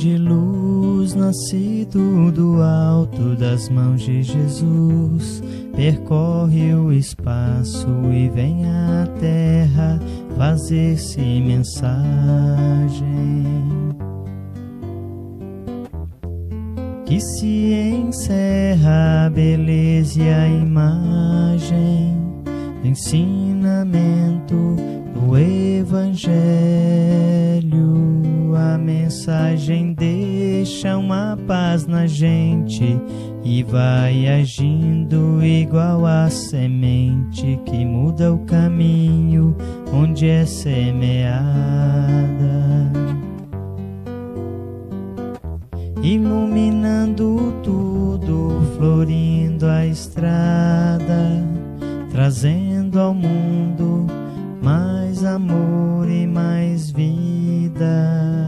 de luz, nascido do alto das mãos de Jesus, percorre o espaço e vem à terra fazer-se mensagem. Que se encerra a beleza e a imagem do ensinamento do Evangelho. A mensagem deixa uma paz na gente e vai agindo igual a semente que muda o caminho onde é semeada, iluminando tudo, florindo a estrada, trazendo ao mundo mais amor e mais vida.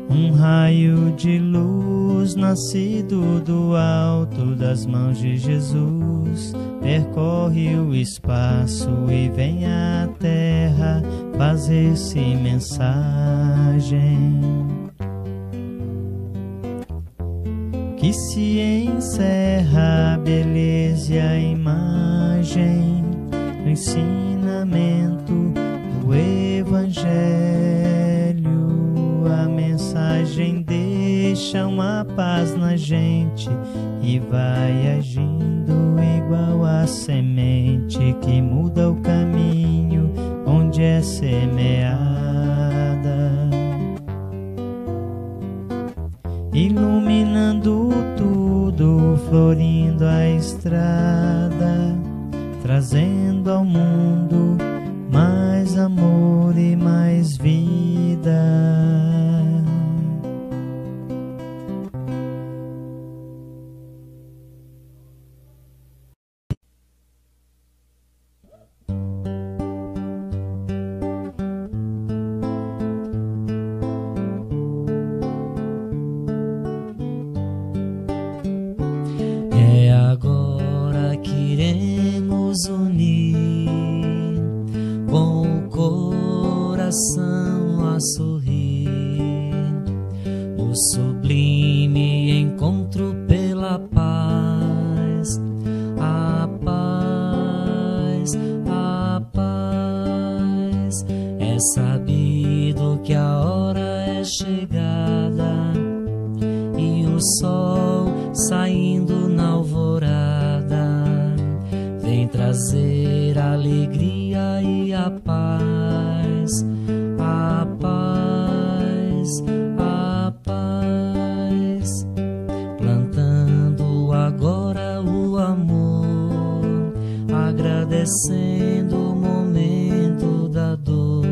Um raio de luz, nascido do alto das mãos de Jesus, percorre o espaço e vem à terra fazer-se mensagem. Que se encerra a beleza e a imagem do ensinamento do Evangelho. A mensagem deixa uma paz na gente e vai agindo igual a semente que muda o caminho onde é semeada, iluminando tudo, florindo a estrada, trazendo ao mundo mais amor e mais vida. A sorrir, o sublime encontro pela paz, a paz, a paz. É sabido que a hora é chegada e o sol saindo na alvorada vem trazer a alegria e a paz. A paz, a paz, plantando agora o amor, agradecendo o momento da dor.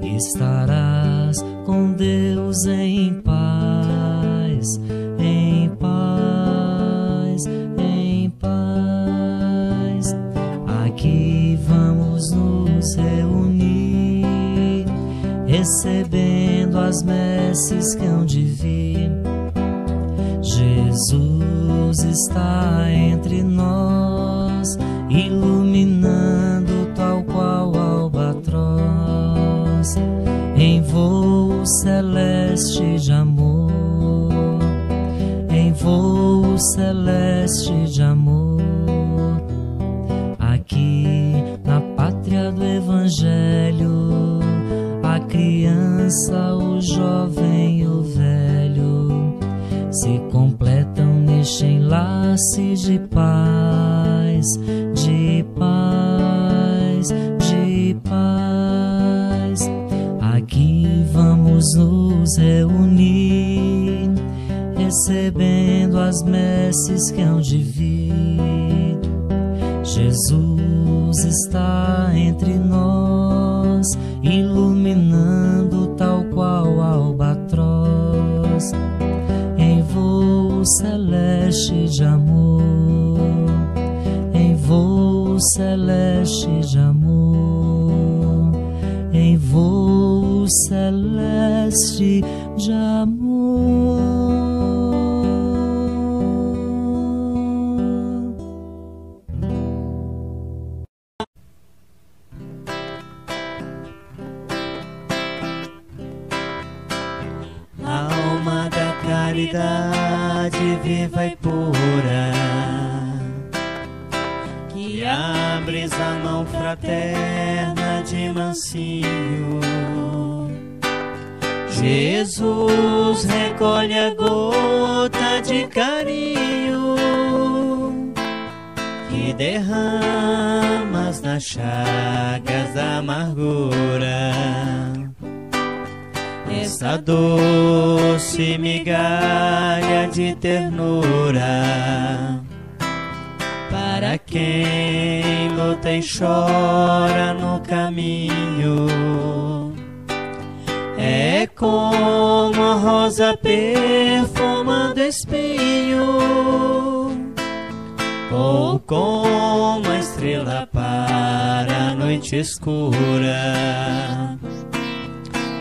Estarás com Deus em paz, em paz, em paz. Aqui vamos nos reunir, recebendo as messes que hão de vir. Jesus está entre nós, iluminando tal qual albatroz, em voo celeste de amor, em voo celeste de amor. Aqui na pátria do Evangelho, a criança, o jovem e o velho se completam neste enlace de paz, de paz, de paz. Aqui vamos nos reunir, recebendo as messes que hão de vir. Jesus está entre nós, iluminando tal qual albatroz, em voo celeste de amor, em voo celeste de amor, em voo celeste de amor. caridade viva e pura, que abres a mão fraterna de mansinho. Jesus, recolhe a gota de carinho que derramas nas chagas da amargura. Essa doce migalha de ternura para quem luta e chora no caminho. É como a rosa perfumando espinho, ou como a estrela para a noite escura.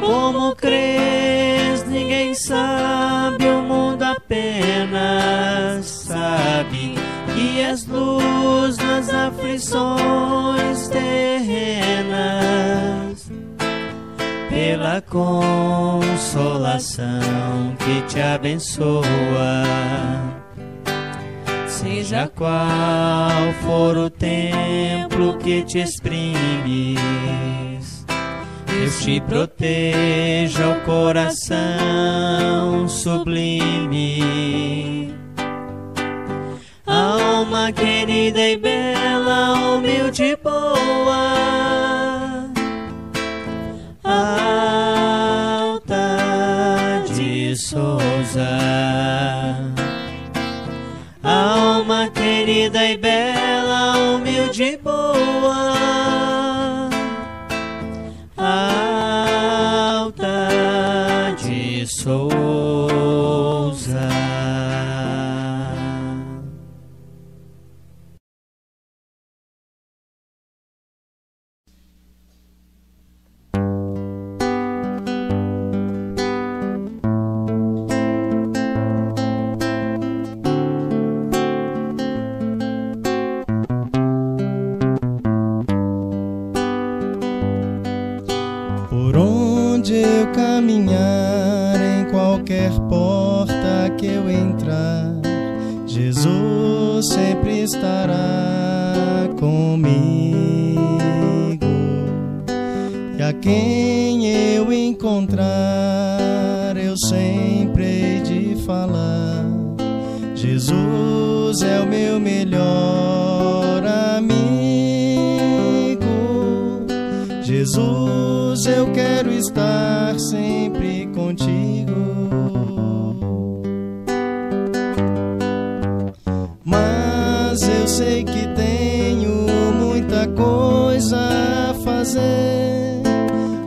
Como crês, ninguém sabe, o mundo apenas sabe que és luz nas aflições terrenas, pela consolação que te abençoa. Seja qual for o templo que te exprimes, Deus te proteja o coração sublime. Alma querida e bela, humilde e boa, Alta de Souza. Alma querida e bela, humilde e boa, Alta de Souza. Eu caminhar, em qualquer porta que eu entrar, Jesus sempre estará comigo. E a quem eu encontrar, eu sempre hei de falar: Jesus é o meu melhor amigo. Jesus, eu quero estar sempre contigo. Mas eu sei que tenho muita coisa a fazer.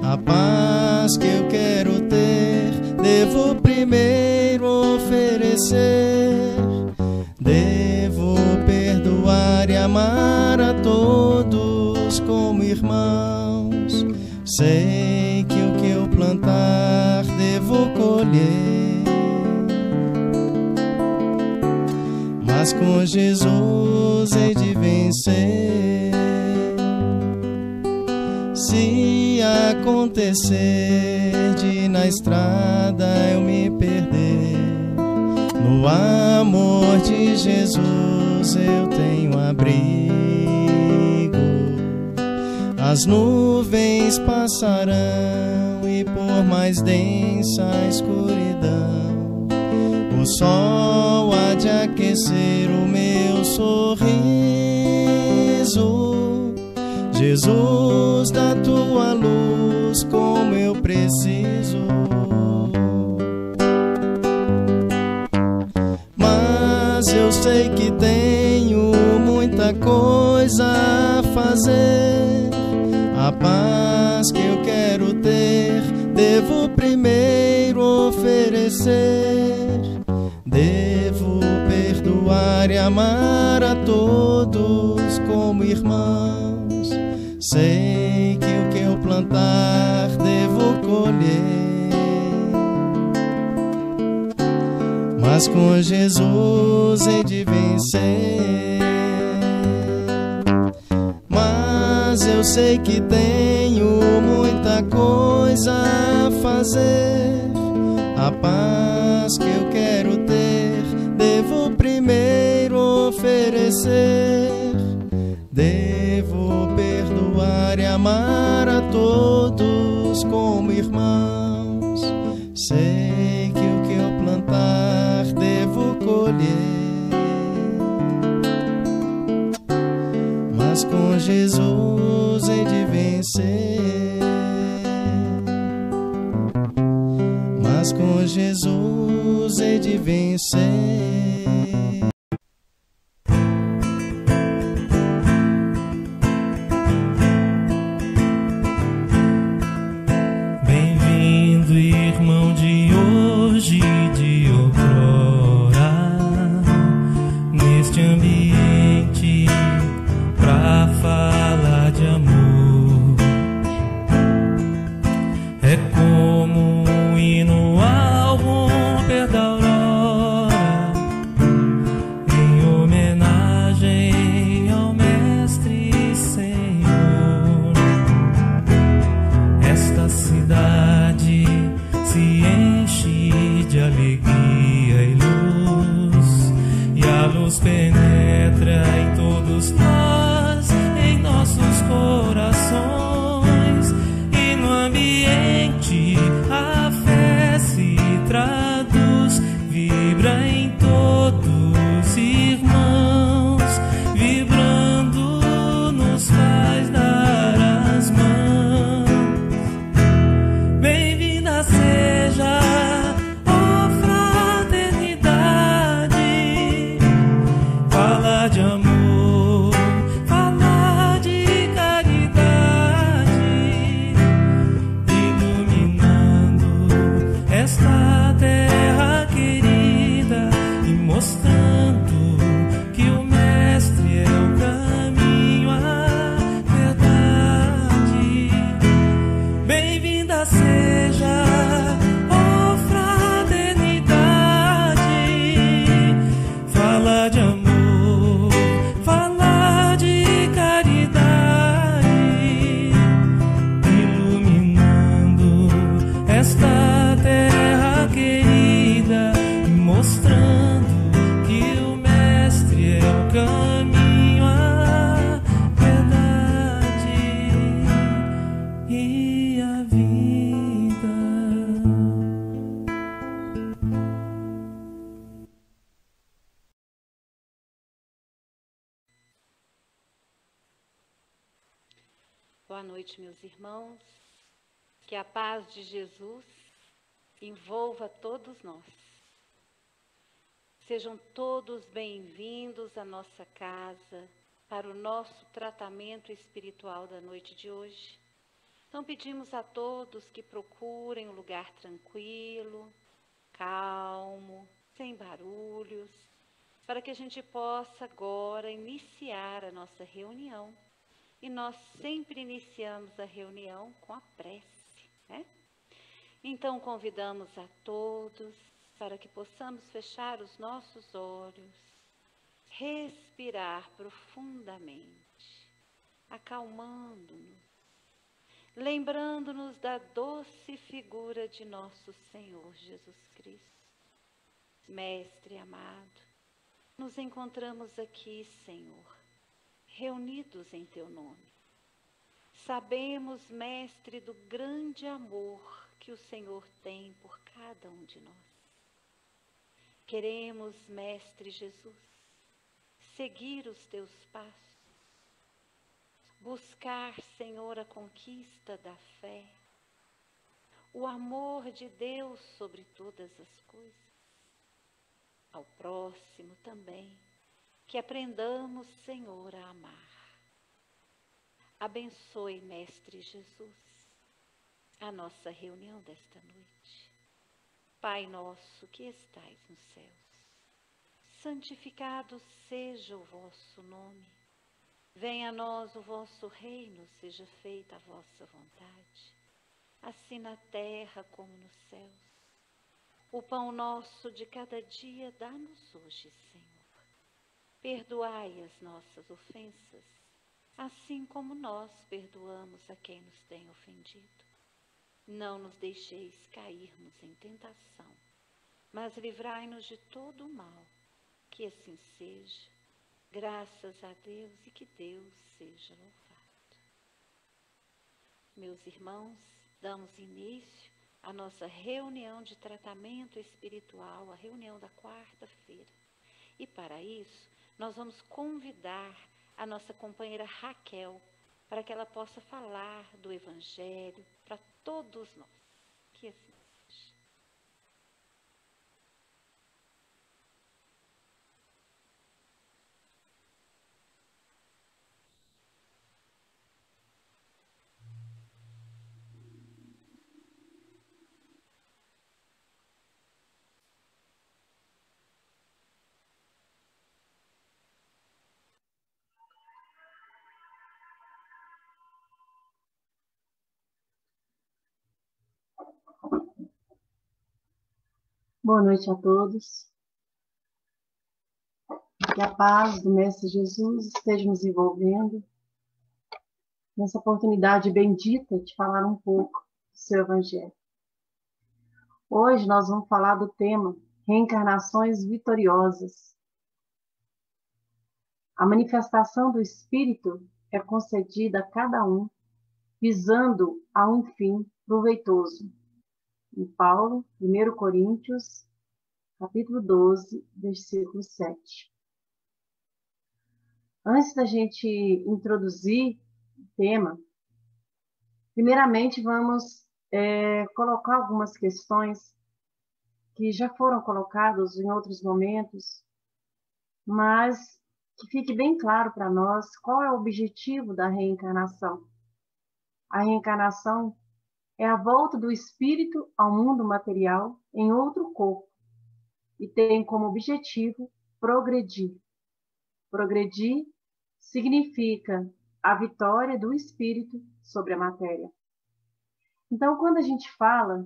A paz que eu quero ter, devo primeiro oferecer. Devo perdoar e amar a todos como irmãos. Sei que o que eu plantar devo colher, mas com Jesus hei de vencer. Se acontecer de na estrada eu me perder, no amor de Jesus eu tenho abrigo. As nuvens passarão e por mais densa a escuridão, o sol há de aquecer o meu sorriso. Jesus, da tua luz como eu preciso. Mas eu sei que tenho muita coisa a fazer. A paz que eu quero ter, devo primeiro oferecer. Devo perdoar e amar a todos como irmãos. Sei que o que eu plantar, devo colher, mas com Jesus hei de vencer. Mas eu sei que tenho muita coisa a fazer. A paz que eu quero ser. Devo perdoar e amar a todos como irmãos. Sei que o que eu plantar devo colher, mas com Jesus hei de vencer. Mas com Jesus hei de vencer. Boa noite, meus irmãos. Que a paz de Jesus envolva todos nós. Sejam todos bem-vindos à nossa casa para o nosso tratamento espiritual da noite de hoje. Então pedimos a todos que procurem um lugar tranquilo, calmo, sem barulhos, para que a gente possa agora iniciar a nossa reunião. E nós sempre iniciamos a reunião com a prece, né? Então convidamos a todos para que possamos fechar os nossos olhos, respirar profundamente, acalmando-nos, lembrando-nos da doce figura de nosso Senhor Jesus Cristo. Mestre amado, nos encontramos aqui, Senhor, reunidos em Teu nome. Sabemos, Mestre, do grande amor que o Senhor tem por cada um de nós. Queremos, Mestre Jesus, seguir os Teus passos, buscar, Senhor, a conquista da fé, o amor de Deus sobre todas as coisas. Ao próximo também, que aprendamos, Senhor, a amar. Abençoe, Mestre Jesus, a nossa reunião desta noite. Pai nosso que estais nos céus, santificado seja o vosso nome. Venha a nós o vosso reino, seja feita a vossa vontade, assim na terra como nos céus. O pão nosso de cada dia dá-nos hoje, Senhor. Perdoai as nossas ofensas, assim como nós perdoamos a quem nos tem ofendido. Não nos deixeis cairmos em tentação, mas livrai-nos de todo o mal, que assim seja, Graças a Deus e que Deus seja louvado. Meus irmãos, damos início à nossa reunião de tratamento espiritual, a reunião da quarta-feira. E para isso, nós vamos convidar a nossa companheira Raquel para que ela possa falar do Evangelho para todos nós. Que assim seja. Boa noite a todos. Que a paz do Mestre Jesus esteja nos envolvendo nessa oportunidade bendita de falar um pouco do seu Evangelho. Hoje nós vamos falar do tema Reencarnações Vitoriosas. A manifestação do Espírito é concedida a cada um, visando a um fim proveitoso. Em Paulo, 1 Coríntios, capítulo 12, versículo 7. Antes da gente introduzir o tema, primeiramente vamos colocar algumas questões que já foram colocadas em outros momentos, mas que fique bem claro para nós qual é o objetivo da reencarnação. A reencarnação é a volta do espírito ao mundo material em outro corpo e tem como objetivo progredir. Progredir significa a vitória do espírito sobre a matéria. Então, quando a gente fala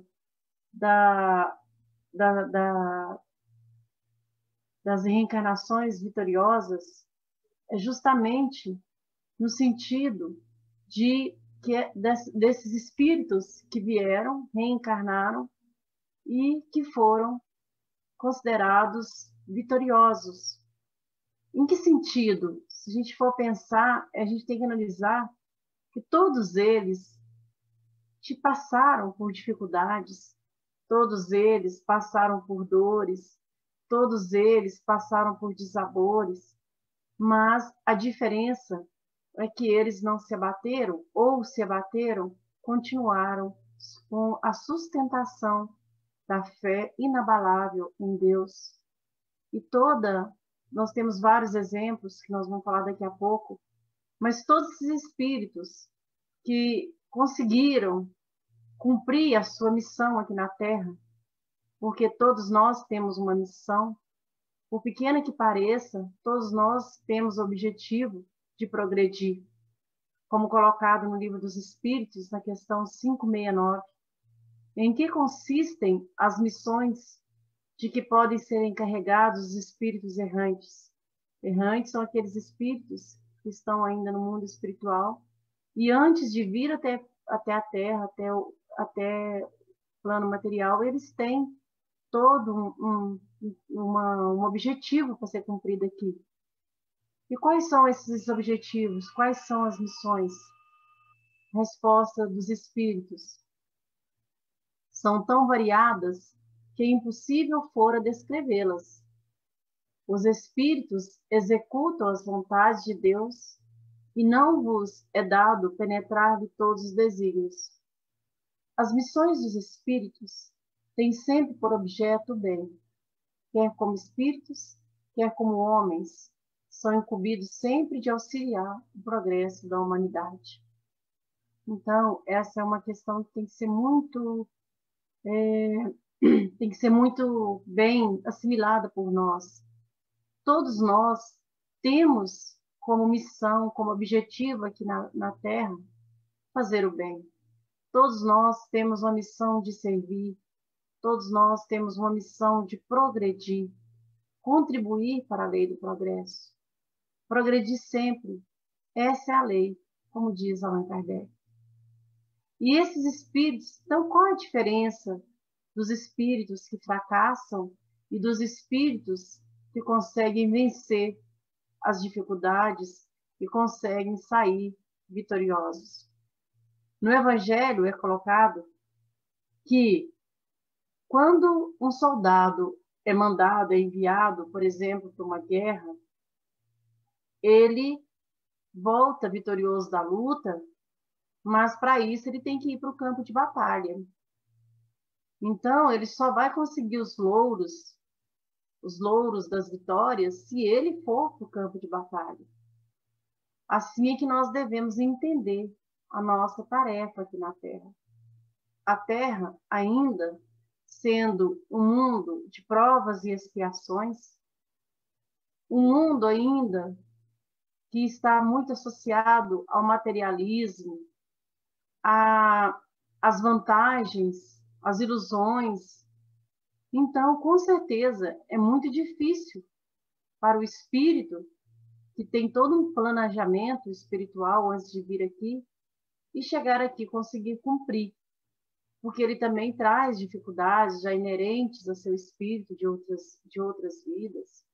das reencarnações vitoriosas, é justamente no sentido de que desses espíritos que vieram, reencarnaram e que foram considerados vitoriosos. Em que sentido? Se a gente for pensar, a gente tem que analisar que todos eles passaram por dificuldades, todos eles passaram por dores, todos eles passaram por desabores, mas a diferença é que eles não se abateram, ou se abateram, continuaram com a sustentação da fé inabalável em Deus. E nós temos vários exemplos que nós vamos falar daqui a pouco, mas todos esses espíritos que conseguiram cumprir a sua missão aqui na Terra, porque todos nós temos uma missão, por pequena que pareça, todos nós temos o objetivo de progredir, como colocado no Livro dos Espíritos, na questão 569, em que consistem as missões de que podem ser encarregados os espíritos errantes. Errantes são aqueles espíritos que estão ainda no mundo espiritual e antes de vir até a Terra, até o plano material, eles têm todo um objetivo para ser cumprido aqui. E quais são esses objetivos? Quais são as missões? Resposta dos espíritos. São tão variadas que é impossível fora descrevê-las. Os espíritos executam as vontades de Deus e não vos é dado penetrar-lhe todos os desígnios. As missões dos espíritos têm sempre por objeto o bem, quer como espíritos, quer como homens, são incumbidos sempre de auxiliar o progresso da humanidade. Então, essa é uma questão que tem que ser muito bem assimilada por nós. Todos nós temos como missão, como objetivo aqui na Terra, fazer o bem. Todos nós temos uma missão de servir, todos nós temos uma missão de progredir, contribuir para a lei do progresso. Progredir sempre, essa é a lei, como diz Allan Kardec. E esses espíritos, então qual a diferença dos espíritos que fracassam e dos espíritos que conseguem vencer as dificuldades e conseguem sair vitoriosos. No Evangelho é colocado que quando um soldado é mandado, é enviado, por exemplo, para uma guerra, ele volta vitorioso da luta, mas para isso ele tem que ir para o campo de batalha. Então, ele só vai conseguir os louros das vitórias, se ele for para o campo de batalha. Assim é que nós devemos entender a nossa tarefa aqui na Terra. A Terra, ainda sendo um mundo de provas e expiações, um mundo ainda que está muito associado ao materialismo, às vantagens, às ilusões. Então, com certeza, é muito difícil para o espírito, que tem todo um planejamento espiritual antes de vir aqui, e chegar aqui conseguir cumprir. Porque ele também traz dificuldades já inerentes ao seu espírito de outras vidas.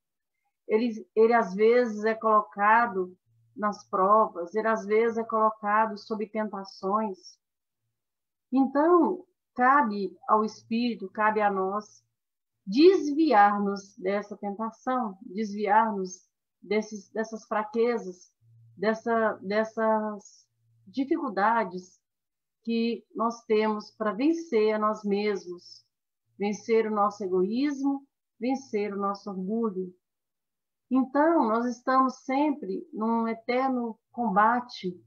Ele às vezes é colocado nas provas, ele às vezes é colocado sob tentações. Então, cabe ao espírito, cabe a nós desviar-nos dessa tentação, desviar-nos dessas fraquezas, dessas dificuldades que nós temos para vencer a nós mesmos, vencer o nosso egoísmo, vencer o nosso orgulho. Então, nós estamos sempre num eterno combate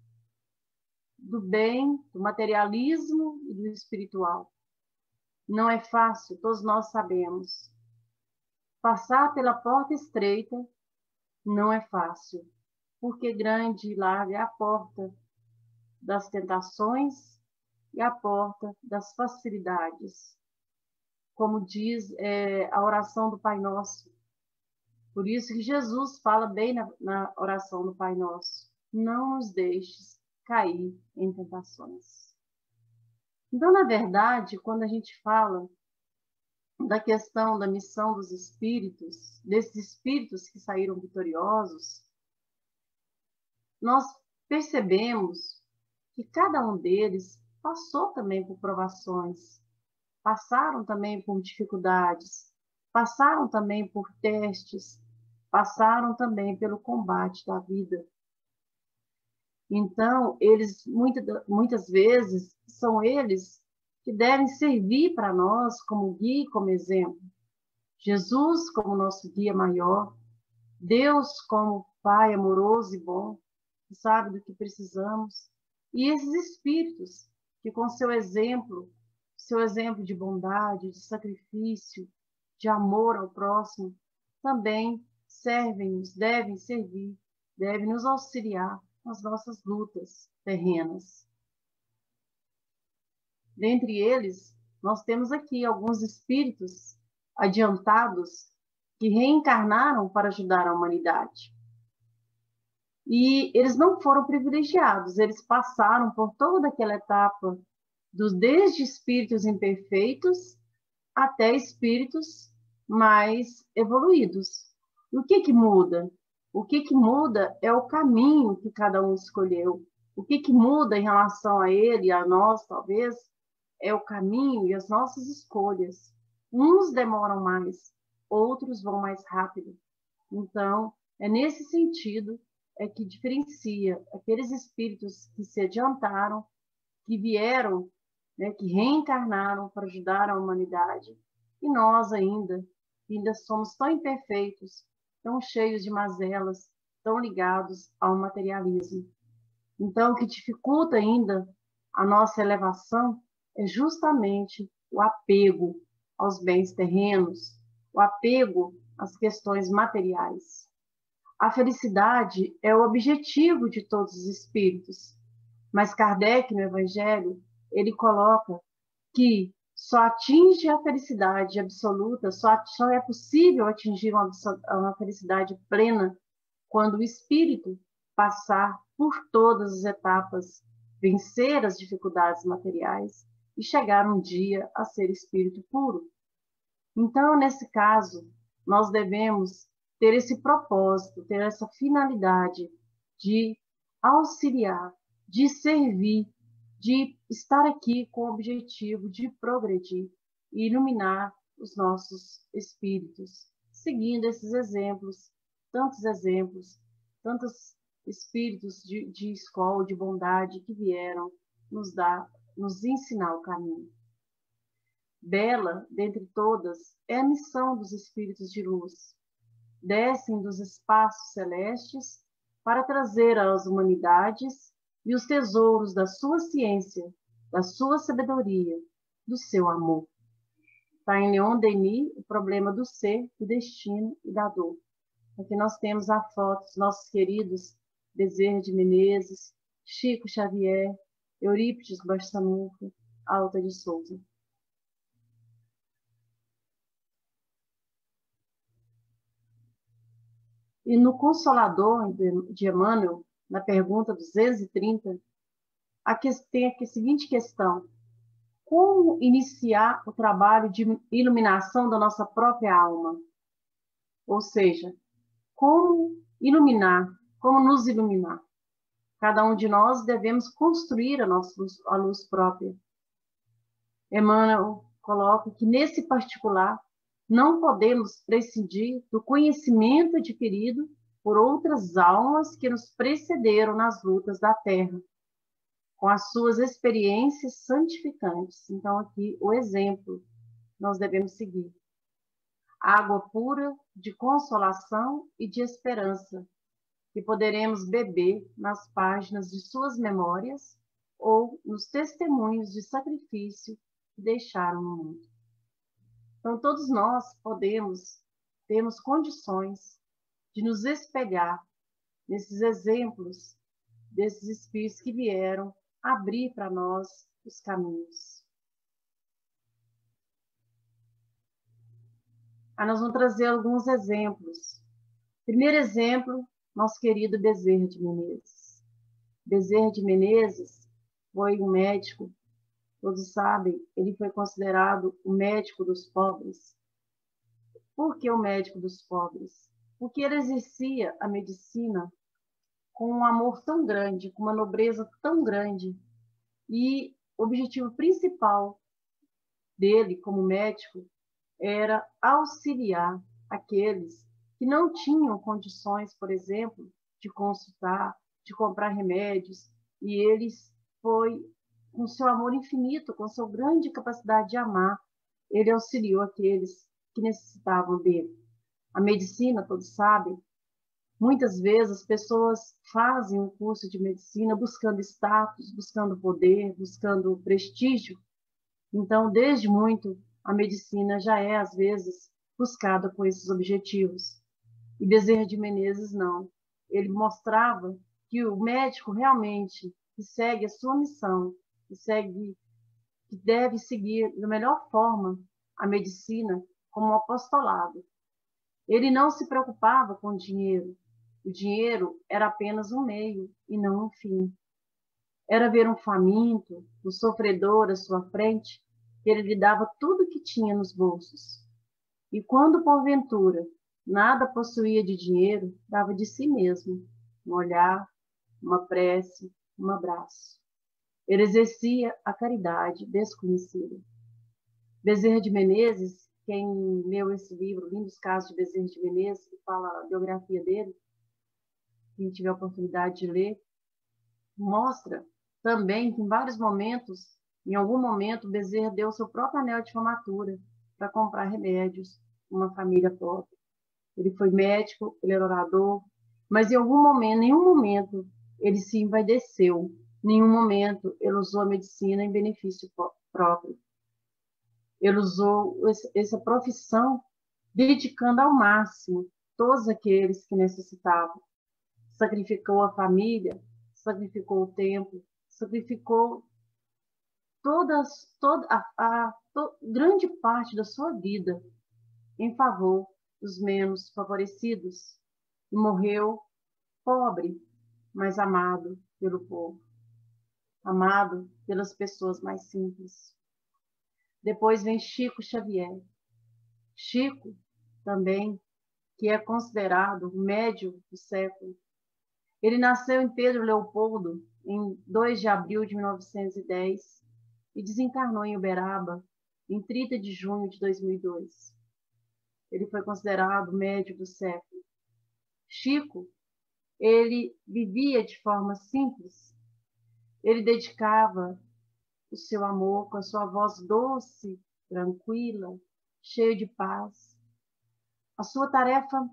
do bem, do materialismo e do espiritual. Não é fácil, todos nós sabemos. Passar pela porta estreita não é fácil, porque grande e larga é a porta das tentações e a porta das facilidades. Como diz a oração do Pai Nosso. Por isso que Jesus fala bem na oração do Pai Nosso: não nos deixes cair em tentações. Então, na verdade, quando a gente fala da questão da missão dos espíritos, desses espíritos que saíram vitoriosos, nós percebemos que cada um deles passou também por provações, passaram também por dificuldades, passaram também por testes, passaram também pelo combate da vida. Então, eles, muitas vezes, são eles que devem servir para nós como guia e como exemplo. Jesus como nosso guia maior, Deus como Pai amoroso e bom, que sabe do que precisamos, e esses espíritos que com seu exemplo de bondade, de sacrifício, de amor ao próximo, também servem-nos, devem servir, devem nos auxiliar nas nossas lutas terrenas. Dentre eles, nós temos aqui alguns espíritos adiantados que reencarnaram para ajudar a humanidade. E eles não foram privilegiados, eles passaram por toda aquela etapa desde espíritos imperfeitos até espíritos mais evoluídos. E o que muda? O que muda é o caminho que cada um escolheu. O que muda em relação a ele e a nós, talvez, é o caminho e as nossas escolhas. Uns demoram mais, outros vão mais rápido. Então, é nesse sentido que diferencia aqueles espíritos que se adiantaram, que vieram, que reencarnaram para ajudar a humanidade, e nós ainda somos tão imperfeitos, tão cheios de mazelas, tão ligados ao materialismo. Então, o que dificulta ainda a nossa elevação é justamente o apego aos bens terrenos, o apego às questões materiais. A felicidade é o objetivo de todos os espíritos, mas Kardec, no Evangelho, ele coloca que só atinge a felicidade absoluta, só é possível atingir uma felicidade plena quando o espírito passar por todas as etapas, vencer as dificuldades materiais e chegar um dia a ser espírito puro. Então, nesse caso, nós devemos ter esse propósito, ter essa finalidade de auxiliar, de servir, de estar aqui com o objetivo de progredir e iluminar os nossos espíritos, seguindo esses exemplos, tantos espíritos de escola, de bondade que vieram nos ensinar o caminho. Bela, dentre todas, é a missão dos espíritos de luz. Descem dos espaços celestes para trazer às humanidades e os tesouros da sua ciência, da sua sabedoria, do seu amor. Está em Leon Denis, o problema do ser, do destino e da dor. Aqui nós temos a foto dos nossos queridos Bezerra de Menezes, Chico Xavier, Eurípides Barçanufo, Alta de Souza. E no Consolador de Emmanuel, na pergunta 230, tem aqui a seguinte questão: como iniciar o trabalho de iluminação da nossa própria alma? Ou seja, como iluminar, como nos iluminar? Cada um de nós devemos construir a luz própria. Emmanuel coloca que, nesse particular, não podemos prescindir do conhecimento adquirido por outras almas que nos precederam nas lutas da terra, com as suas experiências santificantes. Então, aqui, o exemplo nós devemos seguir. Água pura de consolação e de esperança, que poderemos beber nas páginas de suas memórias ou nos testemunhos de sacrifício que deixaram no mundo. Então, todos nós temos condições de nos espelhar nesses exemplos desses espíritos que vieram abrir para nós os caminhos. Aí nós vamos trazer alguns exemplos. Primeiro exemplo, nosso querido Bezerra de Menezes. Bezerra de Menezes foi um médico, todos sabem, ele foi considerado o médico dos pobres. Por que o médico dos pobres? Porque ele exercia a medicina com um amor tão grande, com uma nobreza tão grande. E o objetivo principal dele, como médico, era auxiliar aqueles que não tinham condições, por exemplo, de consultar, de comprar remédios. E eles foi, com seu amor infinito, com sua grande capacidade de amar, ele auxiliou aqueles que necessitavam dele. A medicina, todos sabem, muitas vezes as pessoas fazem um curso de medicina buscando status, buscando poder, buscando prestígio. Então, desde muito, a medicina já é, às vezes, buscada com esses objetivos. E Bezerra de Menezes não. Ele mostrava que o médico realmente que segue a sua missão, que deve seguir da melhor forma a medicina como um apostolado. Ele não se preocupava com o dinheiro. O dinheiro era apenas um meio e não um fim. Era ver um faminto, um sofredor à sua frente, que ele lhe dava tudo o que tinha nos bolsos. E quando, porventura, nada possuía de dinheiro, dava de si mesmo, um olhar, uma prece, um abraço. Ele exercia a caridade desconhecida. Bezerra de Menezes, quem leu esse livro, Lindos Casos de Bezerra de Menezes, que fala a biografia dele, quem tiver a oportunidade de ler, mostra também que em vários momentos, em algum momento, Bezerra deu seu próprio anel de formatura para comprar remédios uma família pobre. Ele foi médico, ele era orador, mas em algum momento, nenhum momento, ele se envaideceu, nenhum momento ele usou a medicina em benefício próprio. Ele usou essa profissão dedicando ao máximo todos aqueles que necessitavam. Sacrificou a família, sacrificou o tempo, sacrificou grande parte da sua vida em favor dos menos favorecidos e morreu pobre, mas amado pelo povo, amado pelas pessoas mais simples. Depois vem Chico Xavier. Chico também que é considerado o médium do século. Ele nasceu em Pedro Leopoldo, em 2 de abril de 1910, e desencarnou em Uberaba, em 30 de junho de 2002. Ele foi considerado o médium do século. Chico, ele vivia de forma simples. Ele dedicava o seu amor com a sua voz doce, tranquila, cheia de paz. A sua tarefa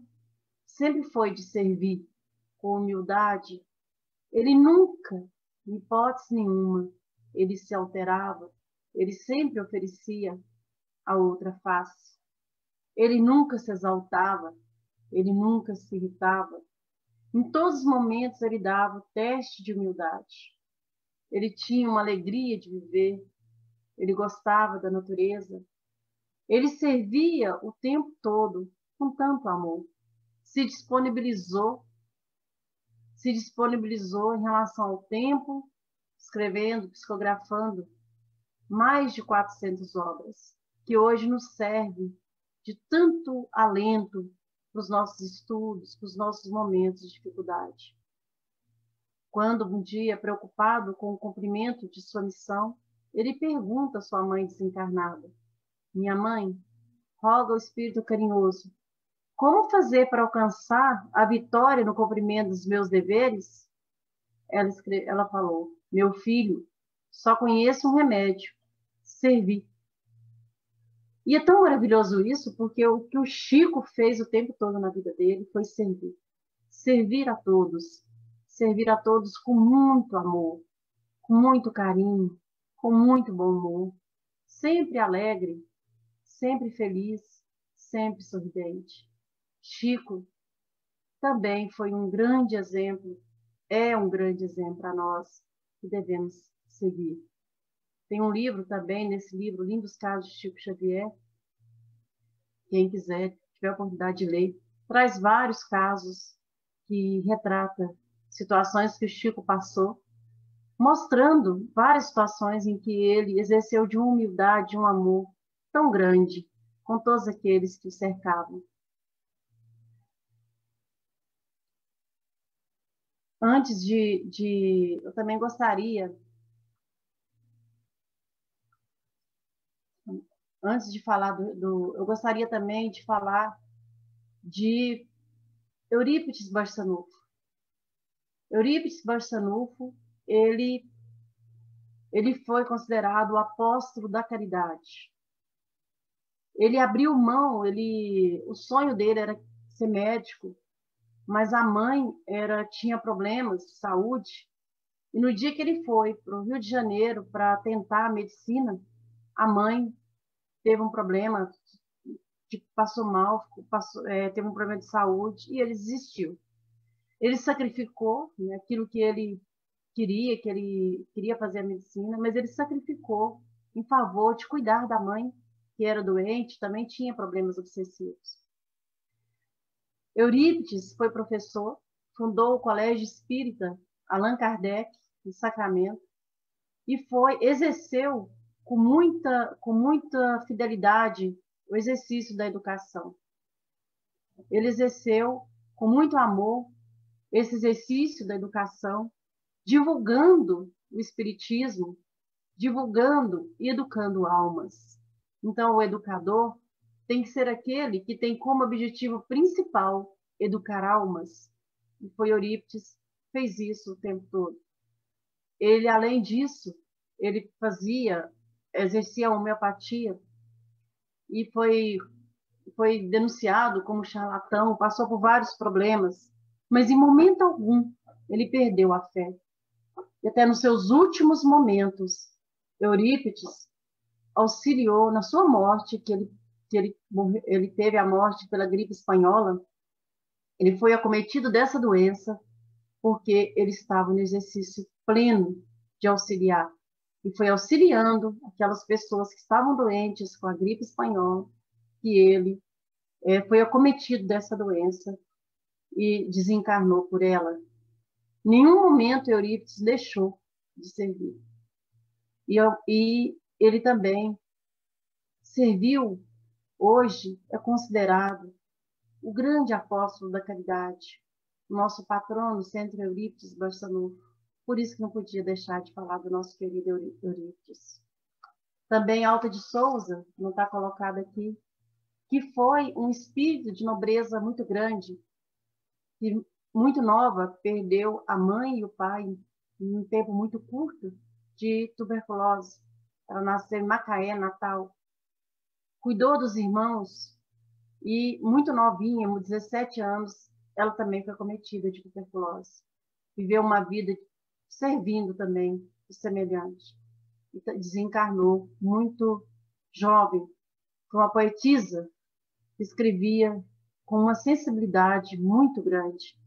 sempre foi de servir com humildade. Ele nunca, em hipótese nenhuma, ele se alterava. Ele sempre oferecia a outra face. Ele nunca se exaltava. Ele nunca se irritava. Em todos os momentos ele dava o teste de humildade. Ele tinha uma alegria de viver. Ele gostava da natureza. Ele servia o tempo todo com tanto amor. Se disponibilizou em relação ao tempo, escrevendo, psicografando mais de 400 obras, que hoje nos serve de tanto alento para os nossos estudos, para os nossos momentos de dificuldade. Quando um dia, preocupado com o cumprimento de sua missão, ele pergunta à sua mãe desencarnada: minha mãe, roga ao Espírito carinhoso, como fazer para alcançar a vitória no cumprimento dos meus deveres? Ela falou: meu filho, só conheço um remédio: servir. E é tão maravilhoso isso, porque o que o Chico fez o tempo todo na vida dele foi servir. Servir a todos com muito amor, com muito carinho, com muito bom humor, sempre alegre, sempre feliz, sempre sorridente. Chico também foi um grande exemplo, é um grande exemplo para nós que devemos seguir. Tem um livro também, nesse livro, Lindos Casos de Chico Xavier. Quem quiser, tiver a oportunidade de ler, traz vários casos que retrata situações que o Chico passou, mostrando várias situações em que ele exerceu de uma humildade, de um amor tão grande com todos aqueles que o cercavam. Antes eu também gostaria, antes de falar eu gostaria também de falar de Eurípides Barçanufo. Eurípides Barçanufo, ele foi considerado o apóstolo da caridade. Ele abriu mão, o sonho dele era ser médico, mas a mãe tinha problemas de saúde, e no dia que ele foi para o Rio de Janeiro para tentar a medicina, a mãe teve um problema, passou mal, teve um problema de saúde, e ele desistiu. Ele sacrificou, né, aquilo que ele queria fazer a medicina, mas ele sacrificou em favor de cuidar da mãe, que era doente, também tinha problemas obsessivos. Eurípides foi professor, fundou o Colégio Espírita Allan Kardec, em Sacramento, e exerceu com muita fidelidade o exercício da educação. Ele exerceu com muito amor esse exercício da educação, divulgando o espiritismo, divulgando e educando almas. Então, o educador tem que ser aquele que tem como objetivo principal educar almas. E foi Eurípides que fez isso o tempo todo. Ele, além disso, ele exercia a homeopatia e foi denunciado como charlatão, passou por vários problemas, mas em momento algum ele perdeu a fé. E até nos seus últimos momentos, Eurípides auxiliou na sua morte, que ele teve a morte pela gripe espanhola. Ele foi acometido dessa doença porque ele estava no exercício pleno de auxiliar. E foi auxiliando aquelas pessoas que estavam doentes com a gripe espanhola que ele foi acometido dessa doença e desencarnou por ela. Em nenhum momento Eurípides deixou de servir. E ele também serviu, hoje é considerado o grande apóstolo da caridade, nosso patrono, Centro Eurípides Barçanufo. Por isso que não podia deixar de falar do nosso querido Eurípides. Também Alta de Souza, não está colocado aqui, que foi um espírito de nobreza muito grande, que muito nova perdeu a mãe e o pai em um tempo muito curto de tuberculose. Ela nasceu em Macaé, Natal. Cuidou dos irmãos e muito novinha, 17 anos, ela também foi acometida de tuberculose. Viveu uma vida servindo também o semelhante. E desencarnou muito jovem. Foi uma poetisa que escrevia com uma sensibilidade muito grande,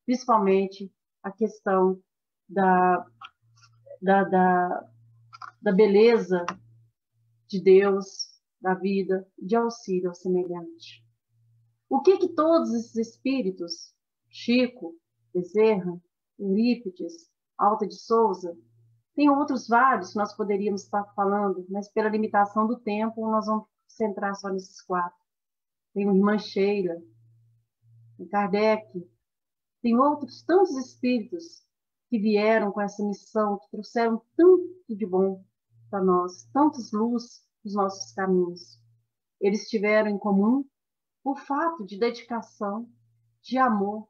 principalmente a questão da beleza de Deus, da vida, de auxílio ao semelhante. O que todos esses espíritos, Chico, Bezerra, Eurípides, Alta de Souza, tem outros vários que nós poderíamos estar falando, mas pela limitação do tempo, nós vamos centrar só nesses 4. Tem o Irmã Sheila, tem Kardec, tem outros tantos espíritos que vieram com essa missão, que trouxeram tanto de bom para nós, tantas luz nos nossos caminhos. Eles tiveram em comum o fato de dedicação, de amor,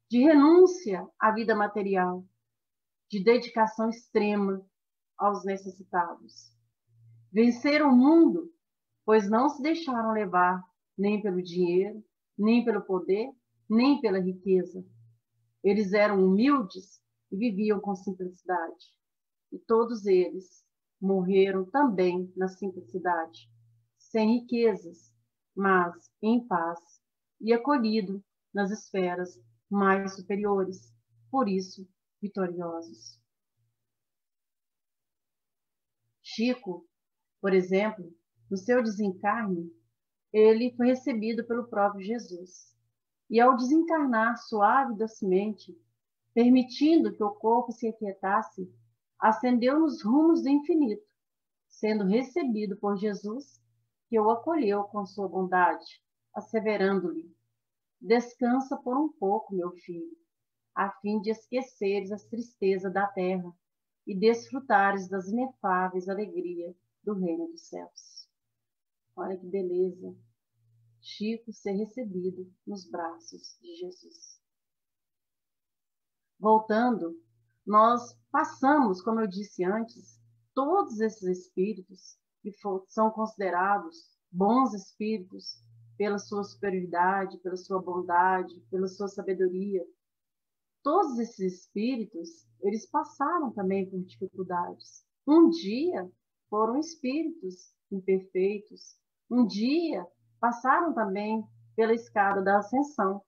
de renúncia à vida material, de dedicação extrema aos necessitados. Venceram o mundo, pois não se deixaram levar nem pelo dinheiro, nem pelo poder, nem pela riqueza. Eles eram humildes e viviam com simplicidade. E todos eles morreram também na simplicidade, sem riquezas, mas em paz e acolhido nas esferas mais superiores, por isso vitoriosos. Chico, por exemplo, no seu desencarne, ele foi recebido pelo próprio Jesus. E ao desencarnar suave e docemente, permitindo que o corpo se aquietasse, ascendeu nos rumos do infinito, sendo recebido por Jesus, que o acolheu com sua bondade, asseverando-lhe: descansa por um pouco, meu filho, a fim de esqueceres as tristezas da terra e desfrutares das inefáveis alegrias do reino dos céus. Olha que beleza! Chico ser recebido nos braços de Jesus. Voltando, nós passamos, como eu disse antes, todos esses espíritos que são considerados bons espíritos pela sua superioridade, pela sua bondade, pela sua sabedoria. Todos esses espíritos, eles passaram também por dificuldades. Um dia foram espíritos imperfeitos. Um dia passaram também pela escada da ascensão,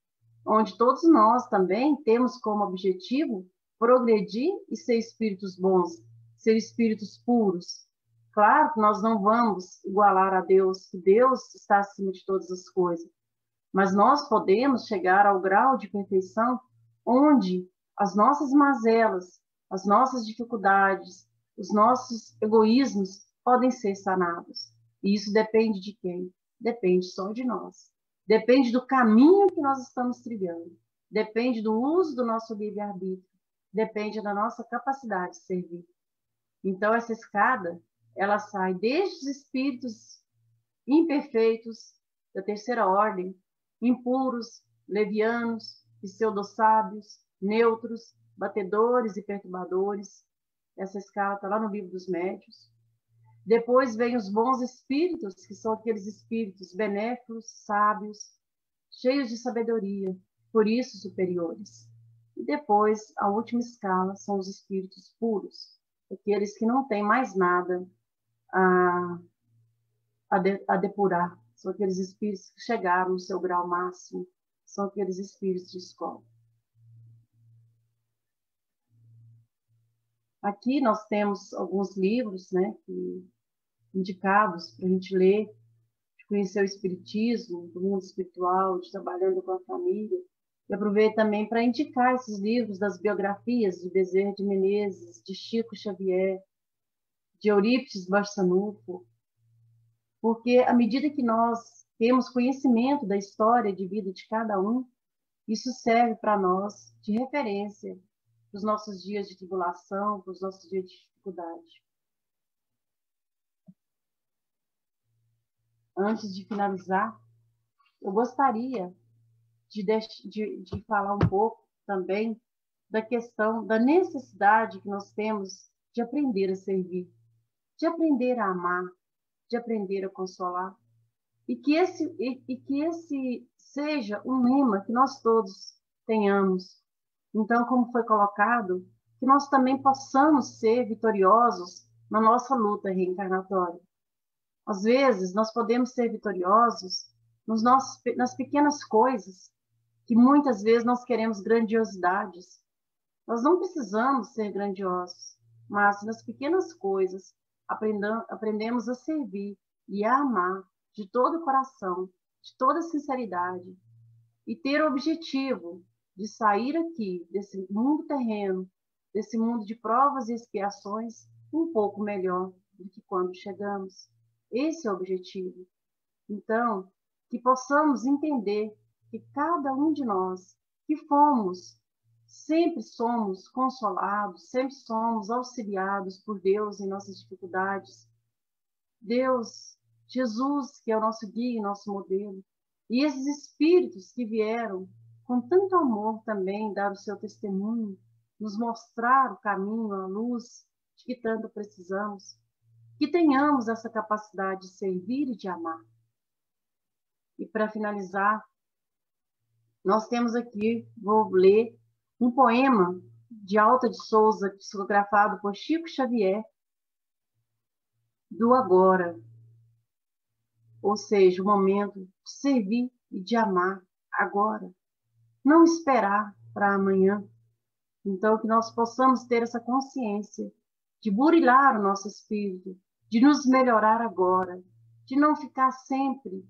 onde todos nós também temos como objetivo progredir e ser espíritos bons, ser espíritos puros. Claro que nós não vamos igualar a Deus, que Deus está acima de todas as coisas, mas nós podemos chegar ao grau de perfeição onde as nossas mazelas, as nossas dificuldades, os nossos egoísmos podem ser sanados. E isso depende de quem? Depende só de nós. Depende do caminho que nós estamos trilhando. Depende do uso do nosso livre-arbítrio. Depende da nossa capacidade de servir. Então, essa escada, ela sai desde os espíritos imperfeitos, da terceira ordem, impuros, levianos, pseudo-sábios, neutros, batedores e perturbadores. Essa escala está lá no Livro dos Médiuns. Depois vem os bons espíritos, que são aqueles espíritos benéficos, sábios, cheios de sabedoria, por isso superiores. E depois, a última escala são os espíritos puros, aqueles que não têm mais nada a depurar. São aqueles espíritos que chegaram no seu grau máximo, são aqueles espíritos de escola. Aqui nós temos alguns livros, né, indicados para a gente ler, de conhecer o espiritismo, do mundo espiritual, de trabalhando com a família. E aproveito também para indicar esses livros das biografias de Bezerra de Menezes, de Chico Xavier, de Eurípides Barçanufo, porque à medida que nós temos conhecimento da história de vida de cada um, isso serve para nós de referência para os nossos dias de tribulação, para os nossos dias de dificuldade. Antes de finalizar, eu gostaria de falar um pouco também da questão da necessidade que nós temos de aprender a servir, de aprender a amar, de aprender a consolar, e que esse seja um lema que nós todos tenhamos. Então, como foi colocado, que nós também possamos ser vitoriosos na nossa luta reencarnatória. Às vezes, nós podemos ser vitoriosos nas pequenas coisas, que muitas vezes nós queremos grandiosidades. Nós não precisamos ser grandiosos, mas nas pequenas coisas aprendemos a servir e a amar de todo o coração, de toda a sinceridade, e ter o objetivo de sair aqui desse mundo terreno, desse mundo de provas e expiações, um pouco melhor do que quando chegamos. Esse é o objetivo. Então, que possamos entender que cada um de nós que sempre somos consolados, sempre somos auxiliados por Deus em nossas dificuldades. Deus, Jesus, que é o nosso guia e nosso modelo, e esses espíritos que vieram com tanto amor também dar o seu testemunho, nos mostrar o caminho, a luz de que tanto precisamos, que tenhamos essa capacidade de servir e de amar. E para finalizar, nós temos aqui, vou ler um poema de Alta de Souza, psicografado por Chico Xavier, do agora, ou seja, o momento de servir e de amar agora, não esperar para amanhã. Então, que nós possamos ter essa consciência de burilar o nosso espírito, de nos melhorar agora, de não ficar sempre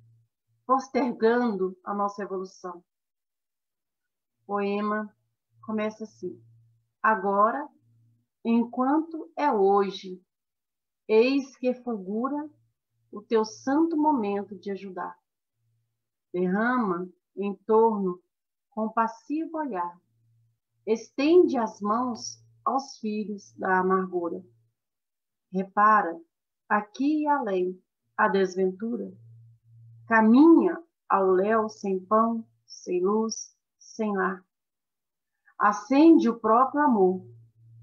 postergando a nossa evolução. O poema começa assim: agora, enquanto é hoje, eis que fulgura o teu santo momento de ajudar. Derrama em torno compassivo olhar, estende as mãos aos filhos da amargura. Repara, aqui e além, a desventura, caminha ao léu sem pão, sem luz, sem lar. Acende o próprio amor,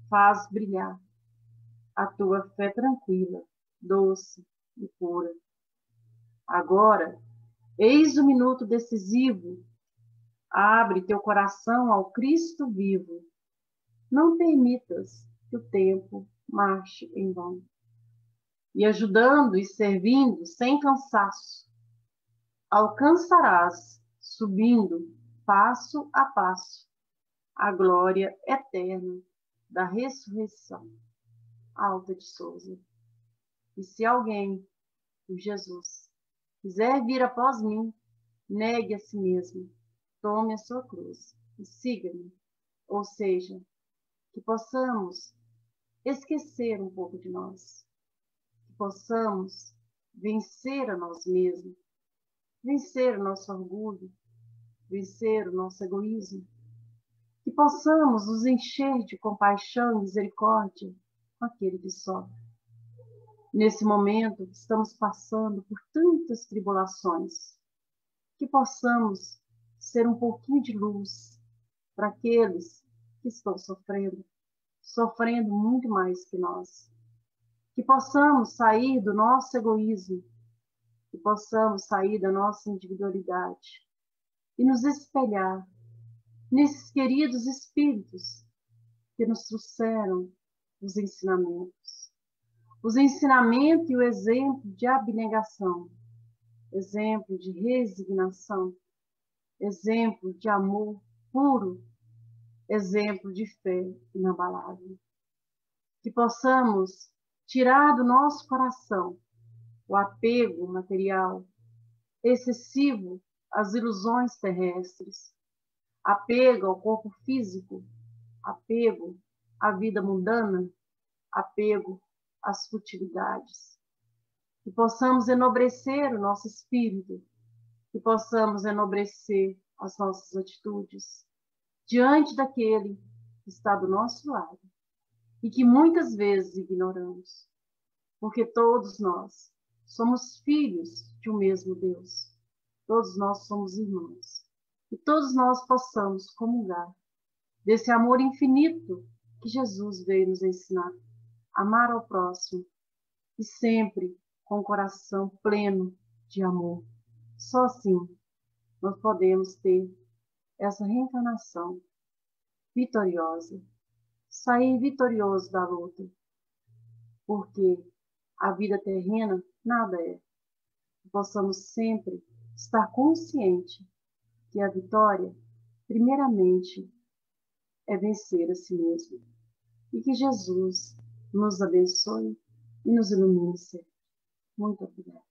faz brilhar a tua fé tranquila, doce e pura. Agora, eis o minuto decisivo, abre teu coração ao Cristo vivo. Não permitas que o tempo marche em vão. E ajudando e servindo sem cansaço, alcançarás, subindo passo a passo, a glória eterna da ressurreição. Alta de Souza. E se alguém, por Jesus, quiser vir após mim, negue a si mesmo, tome a sua cruz e siga-me. Ou seja, que possamos esquecer um pouco de nós, que possamos vencer a nós mesmos, vencer o nosso orgulho, vencer o nosso egoísmo, que possamos nos encher de compaixão e misericórdia com aquele que sofre. Nesse momento, estamos passando por tantas tribulações, que possamos ser um pouquinho de luz para aqueles que estão sofrendo muito mais que nós. Que possamos sair do nosso egoísmo, que possamos sair da nossa individualidade e nos espelhar nesses queridos espíritos que nos trouxeram os ensinamentos. Os ensinamentos e o exemplo de abnegação, exemplo de resignação, exemplo de amor puro, exemplo de fé inabalável. Que possamos tirar do nosso coração o apego material excessivo às ilusões terrestres, apego ao corpo físico, apego à vida mundana, apego às futilidades. Que possamos enobrecer o nosso espírito que possamos enobrecer as nossas atitudes diante daquele que está do nosso lado e que muitas vezes ignoramos, porque todos nós somos filhos de um mesmo Deus, todos nós somos irmãos, e todos nós possamos comungar desse amor infinito que Jesus veio nos ensinar, amar ao próximo, e sempre com o coração pleno de amor. Só assim nós podemos ter essa reencarnação vitoriosa, sair vitorioso da luta, porque a vida terrena nada é. Possamos sempre estar consciente que a vitória, primeiramente, é vencer a si mesmo. E que Jesus nos abençoe e nos ilumine sempre. Muito obrigada.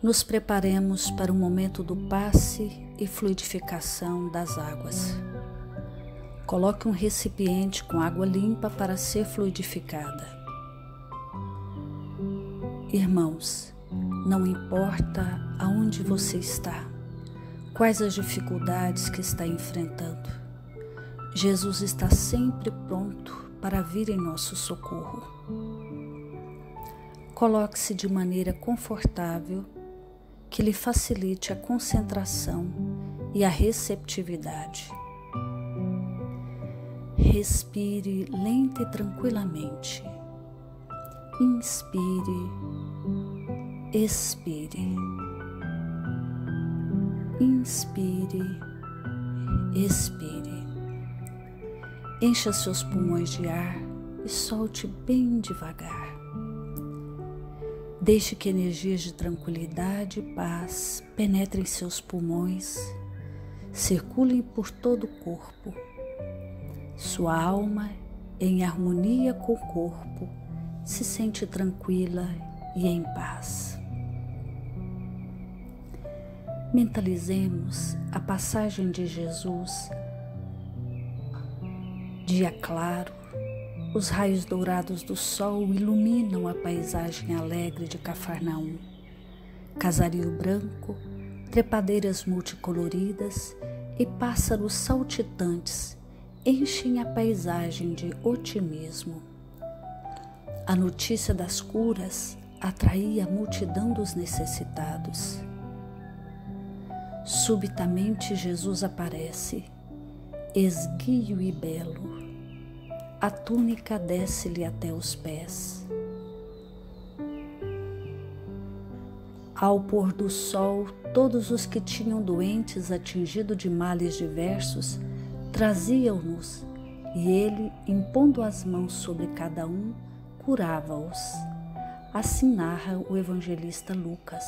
Nos preparemos para o momento do passe e fluidificação das águas. Coloque um recipiente com água limpa para ser fluidificada. Irmãos, não importa aonde você está, quais as dificuldades que está enfrentando, Jesus está sempre pronto para vir em nosso socorro. Coloque-se de maneira confortável, que lhe facilite a concentração e a receptividade. Respire lenta e tranquilamente. Inspire, expire. Inspire, expire. Encha seus pulmões de ar e solte bem devagar. Deixe que energias de tranquilidade e paz penetrem seus pulmões, circulem por todo o corpo. Sua alma, em harmonia com o corpo, se sente tranquila e em paz. Mentalizemos a passagem de Jesus. Dia claro, os raios dourados do sol iluminam a paisagem alegre de Cafarnaum. Casario branco, trepadeiras multicoloridas e pássaros saltitantes enchem a paisagem de otimismo. A notícia das curas atraía a multidão dos necessitados. Subitamente Jesus aparece, esguio e belo. A túnica desce-lhe até os pés. Ao pôr do sol, todos os que tinham doentes atingidos de males diversos traziam-nos, e ele, impondo as mãos sobre cada um, curava-os. Assim narra o evangelista Lucas.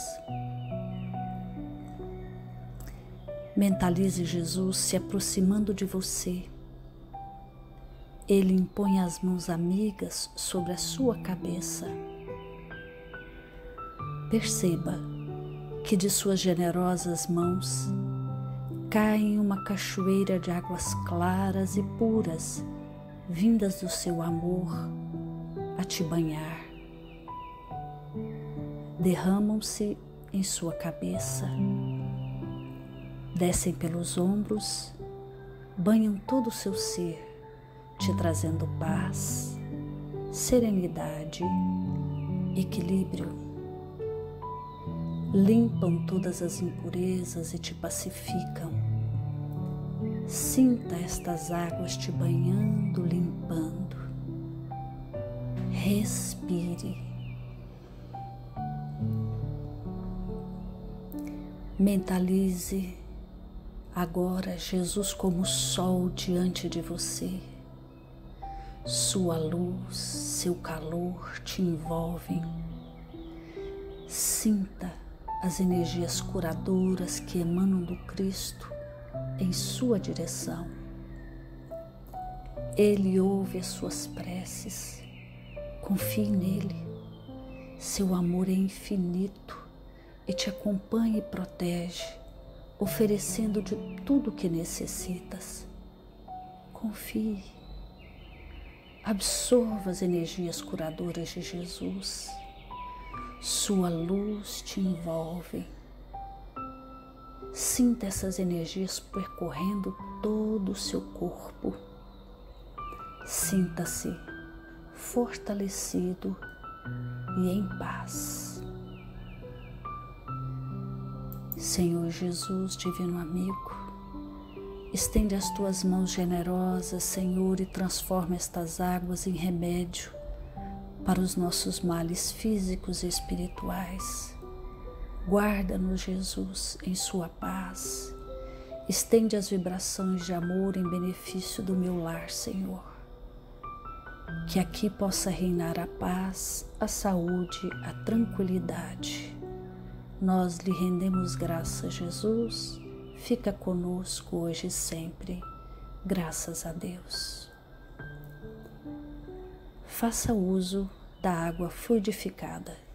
Mentalize Jesus se aproximando de você. Ele impõe as mãos amigas sobre a sua cabeça. Perceba que de suas generosas mãos cai uma cachoeira de águas claras e puras, vindas do seu amor a te banhar. Derramam-se em sua cabeça, descem pelos ombros, banham todo o seu ser, te trazendo paz, serenidade, equilíbrio. Limpam todas as impurezas e te pacificam. Sinta estas águas te banhando, limpando. Respire. Mentalize agora Jesus como sol diante de você. Sua luz, seu calor te envolvem. Sinta as energias curadoras que emanam do Cristo em sua direção. Ele ouve as suas preces. Confie nele. Seu amor é infinito e te acompanha e protege, oferecendo de tudo o que necessitas. Confie. Absorva as energias curadoras de Jesus. Sua luz te envolve. Sinta essas energias percorrendo todo o seu corpo. Sinta-se fortalecido e em paz. Senhor Jesus, Divino Amigo, estende as tuas mãos generosas, Senhor, e transforma estas águas em remédio para os nossos males físicos e espirituais. Guarda-nos, Jesus, em sua paz. Estende as vibrações de amor em benefício do meu lar, Senhor. Que aqui possa reinar a paz, a saúde, a tranquilidade. Nós lhe rendemos graças, Jesus. Fica conosco hoje e sempre. Graças a Deus. Faça uso da água fluidificada.